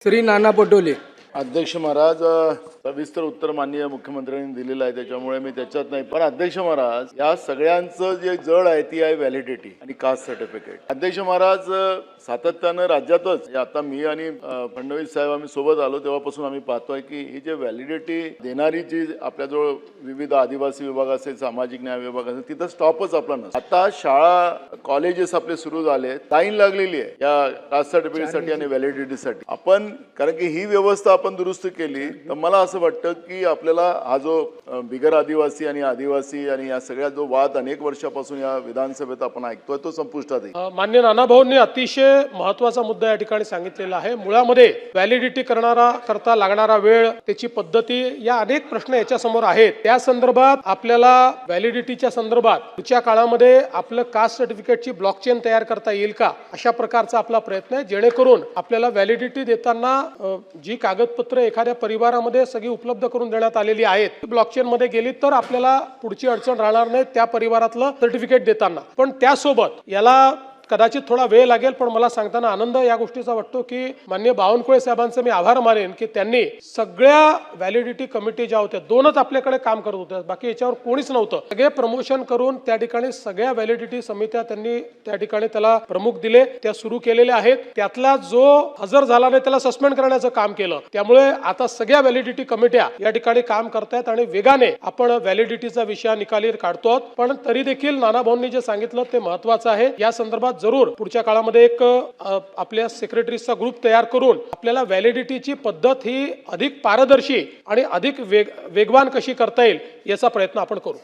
श्री नाना पटोले. अध्यक्ष महाराज, सविस्तर उत्तर माननीय मुख्यमंत्र्यांनी दिलेलं आहे, त्याच्यामुळे मी त्याच्यात नाही. पण अध्यक्ष महाराज, या सगळ्यांचं जे जड आहे ती आहे व्हॅलिडिटी आणि कास्ट सर्टिफिकेट. अध्यक्ष महाराज, सातत्यानं राज्यातच आता मी आणि फडणवीस साहेब आम्ही सोबत आलो तेव्हापासून आम्ही पाहतोय की ही जे व्हॅलिडिटी देणारी जी आपल्याजवळ विविध आदिवासी विभाग असेल, सामाजिक न्याय विभाग असेल, तिथं स्टॉपच आपला नसतो. आता शाळा कॉलेजेस आपले सुरू झाले, लाईन लागलेली आहे या कास्ट सर्टिफिकेटसाठी आणि व्हॅलिडिटीसाठी. आपण कारण की ही व्यवस्था आपण दुरुस्त केली तर मला असं वाटतं की आपल्याला हा जो बिगर आदिवासी आणि आदिवासी आणि या सगळ्या जो वाद अनेक वर्षापासून या विधानसभेत आपण ऐकतोय तो संपुष्टात येईल. मान्य नानाभाऊंनी अतिशय महत्वाचा मुद्दा या ठिकाणी सांगितलेला आहे. मुळामध्ये व्हॅलिडिटी करता लागणारा वेळ, त्याची पद्धती, या अनेक प्रश्न याच्या समोर आहेत. त्या संदर्भात आपल्याला व्हॅलिडिटीच्या संदर्भात पुढच्या काळामध्ये आपलं कास्ट सर्टिफिकेटची ब्लॉकचेन तयार करता येईल का, अशा प्रकारचा आपला प्रयत्न आहे, जेणेकरून आपल्याला व्हॅलिडिटी देताना जी कागदपत्र एखाद्या परिवारामध्ये सगळी उपलब्ध करून देण्यात आलेली आहेत, ब्लॉकचेन मध्ये गेली तर आपल्याला पुढची अडचण राहणार नाही त्या परिवारातलं सर्टिफिकेट देताना. पण त्यासोबत याला कदाचित थोडा वेळ लागेल, पण मला सांगताना आनंद या गोष्टीचा वाटतो की माननीय बावनकुळे साहेबांचे मी आभार मानेन की त्यांनी सगळ्या व्हॅलिडिटी कमिटी ज्या होत्या, दोनच आपल्याकडे काम करत होत्या, बाकी याच्यावर कोणीच नव्हतं, सगळे प्रमोशन करून त्या ठिकाणी सगळ्या व्हॅलिडिटी समित्या त्यांनी त्या ठिकाणी त्याला प्रमुख दिले, त्या सुरू केलेल्या आहेत. त्यातला जो हजर झाला नाही त्याला सस्पेंड करण्याचं काम केलं. त्यामुळे आता सगळ्या व्हॅलिडिटी कमिट्या या ठिकाणी काम करतायत आणि वेगाने आपण व्हॅलिडिटीचा विषय निकाली काढतो. पण तरी देखील नानाभाऊंनी जे सांगितलं ते महत्वाचं आहे. या संदर्भात जरूर पुढच्या काळामध्ये एक आपल्या सेक्रेटरीजचा ग्रुप तयार करून आपल्याला व्हॅलिडिटीची पद्धत ही अधिक पारदर्शी आणि अधिक वेगवान कशी करता येईल याचा प्रयत्न आपण करू.